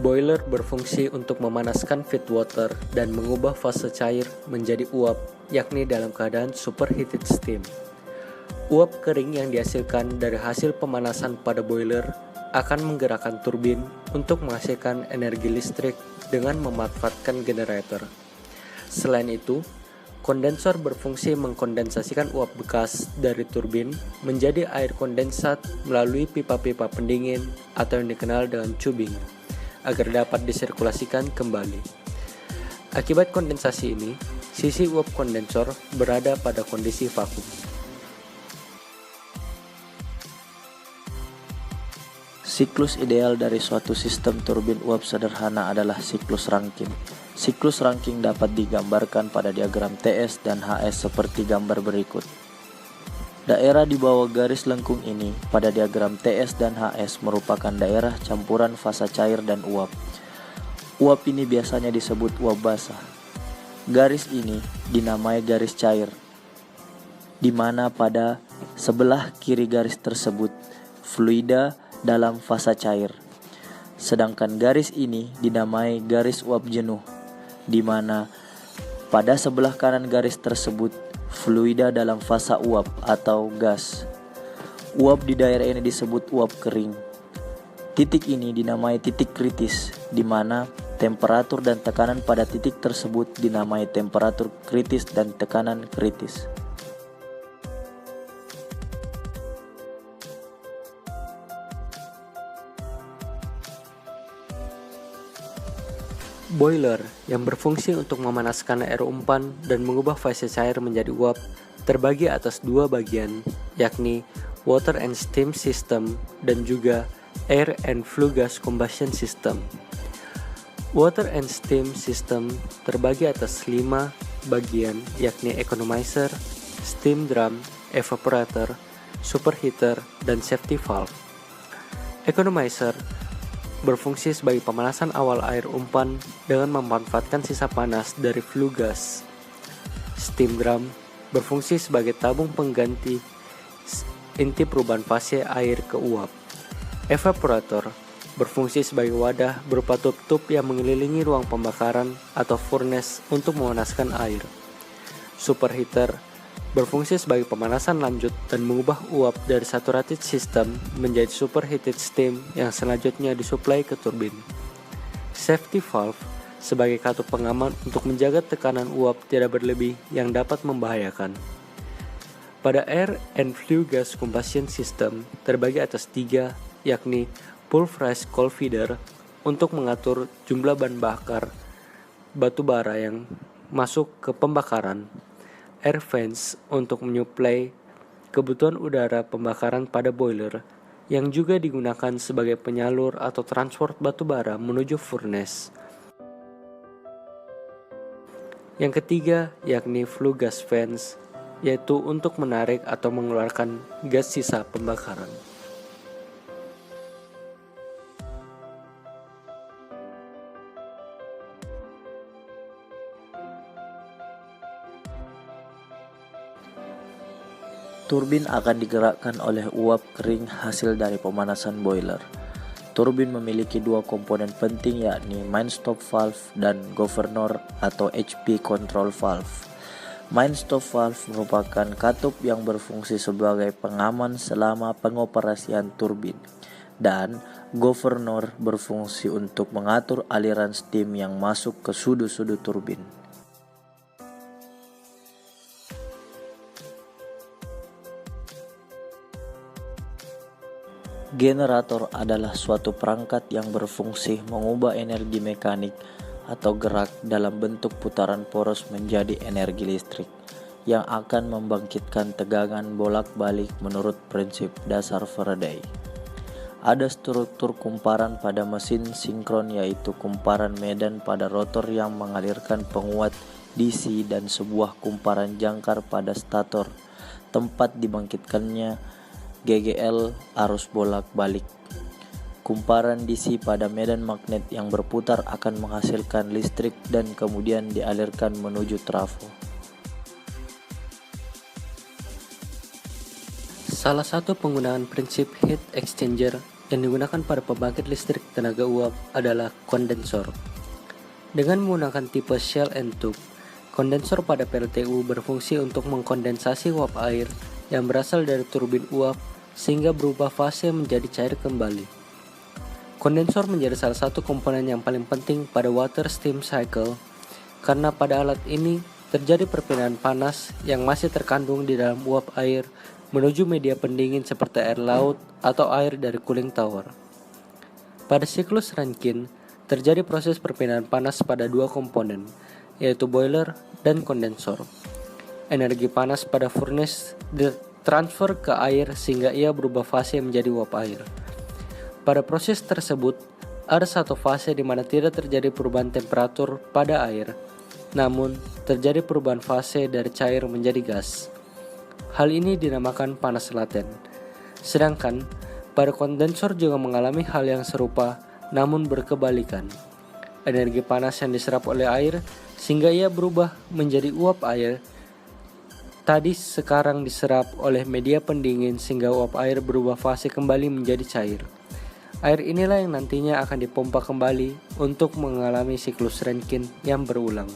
Boiler berfungsi untuk memanaskan feed water dan mengubah fase cair menjadi uap, yakni dalam keadaan superheated steam. Uap kering yang dihasilkan dari hasil pemanasan pada boiler akan menggerakkan turbin untuk menghasilkan energi listrik dengan memanfaatkan generator. Selain itu, kondensor berfungsi mengkondensasikan uap bekas dari turbin menjadi air kondensat melalui pipa-pipa pendingin atau yang dikenal dengan tubing, agar dapat disirkulasikan kembali. Akibat kondensasi ini, sisi uap kondensor berada pada kondisi vakum. Siklus ideal dari suatu sistem turbin uap sederhana adalah siklus Rankine. Siklus Rankine dapat digambarkan pada diagram TS dan HS seperti gambar berikut. Daerah di bawah garis lengkung ini pada diagram TS dan HS merupakan daerah campuran fasa cair dan uap. Uap ini biasanya disebut uap basah. Garis ini dinamai garis cair, di mana pada sebelah kiri garis tersebut fluida dalam fasa cair. Sedangkan garis ini dinamai garis uap jenuh, di mana pada sebelah kanan garis tersebut fluida dalam fasa uap atau gas. Uap di daerah ini disebut uap kering. Titik ini dinamai titik kritis, di mana temperatur dan tekanan pada titik tersebut dinamai temperatur kritis dan tekanan kritis. Boiler yang berfungsi untuk memanaskan air umpan dan mengubah fase cair menjadi uap terbagi atas dua bagian, yakni water and steam system dan juga air and flue gas combustion system. Water and steam system terbagi atas 5 bagian, yakni economizer, steam drum, evaporator, superheater, dan safety valve. Economizer berfungsi sebagai pemanasan awal air umpan dengan memanfaatkan sisa panas dari flue gas. Steam drum berfungsi sebagai tabung pengganti inti perubahan fase air ke uap. Evaporator berfungsi sebagai wadah berupa tutup yang mengelilingi ruang pembakaran atau furnace untuk memanaskan air. Superheater berfungsi sebagai pemanasan lanjut dan mengubah uap dari saturated system menjadi superheated steam yang selanjutnya disuplai ke turbin. Safety valve sebagai katup pengaman untuk menjaga tekanan uap tidak berlebih yang dapat membahayakan. Pada air and flue gas combustion system terbagi atas 3, yakni pulverized coal feeder untuk mengatur jumlah bahan bakar batu bara yang masuk ke pembakaran, air vents untuk menyuplai kebutuhan udara pembakaran pada boiler yang juga digunakan sebagai penyalur atau transport batu bara menuju furnace. Yang ketiga yakni flue gas vents, yaitu untuk menarik atau mengeluarkan gas sisa pembakaran. Turbin akan digerakkan oleh uap kering hasil dari pemanasan boiler. Turbin memiliki 2 komponen penting, yakni main stop valve dan governor atau HP control valve. Main stop valve merupakan katup yang berfungsi sebagai pengaman selama pengoperasian turbin, dan governor berfungsi untuk mengatur aliran steam yang masuk ke sudut-sudut turbin. Generator adalah suatu perangkat yang berfungsi mengubah energi mekanik atau gerak dalam bentuk putaran poros menjadi energi listrik yang akan membangkitkan tegangan bolak-balik menurut prinsip dasar Faraday. Ada struktur kumparan pada mesin sinkron, yaitu kumparan medan pada rotor yang mengalirkan penguat DC dan sebuah kumparan jangkar pada stator, tempat dibangkitkannya GGL arus bolak-balik. Kumparan DC pada medan magnet yang berputar akan menghasilkan listrik dan kemudian dialirkan menuju trafo. Salah satu penggunaan prinsip heat exchanger yang digunakan pada pembangkit listrik tenaga uap adalah kondensor. Dengan menggunakan tipe shell and tube, kondensor pada PLTU berfungsi untuk mengkondensasi uap air yang berasal dari turbin uap sehingga berubah fase menjadi cair kembali. Kondensor menjadi salah satu komponen yang paling penting pada water steam cycle karena pada alat ini terjadi perpindahan panas yang masih terkandung di dalam uap air menuju media pendingin seperti air laut atau air dari cooling tower. Pada siklus Rankine, terjadi proses perpindahan panas pada dua komponen, yaitu boiler dan kondensor. Energi panas pada furnace ditransfer ke air sehingga ia berubah fase menjadi uap air. Pada proses tersebut, ada satu fase di mana tidak terjadi perubahan temperatur pada air, namun terjadi perubahan fase dari cair menjadi gas. Hal ini dinamakan panas laten. Sedangkan pada kondensor juga mengalami hal yang serupa namun berkebalikan. Energi panas yang diserap oleh air sehingga ia berubah menjadi uap air tadi sekarang diserap oleh media pendingin sehingga uap air berubah fase kembali menjadi cair. Air inilah yang nantinya akan dipompa kembali untuk mengalami siklus Rankine yang berulang.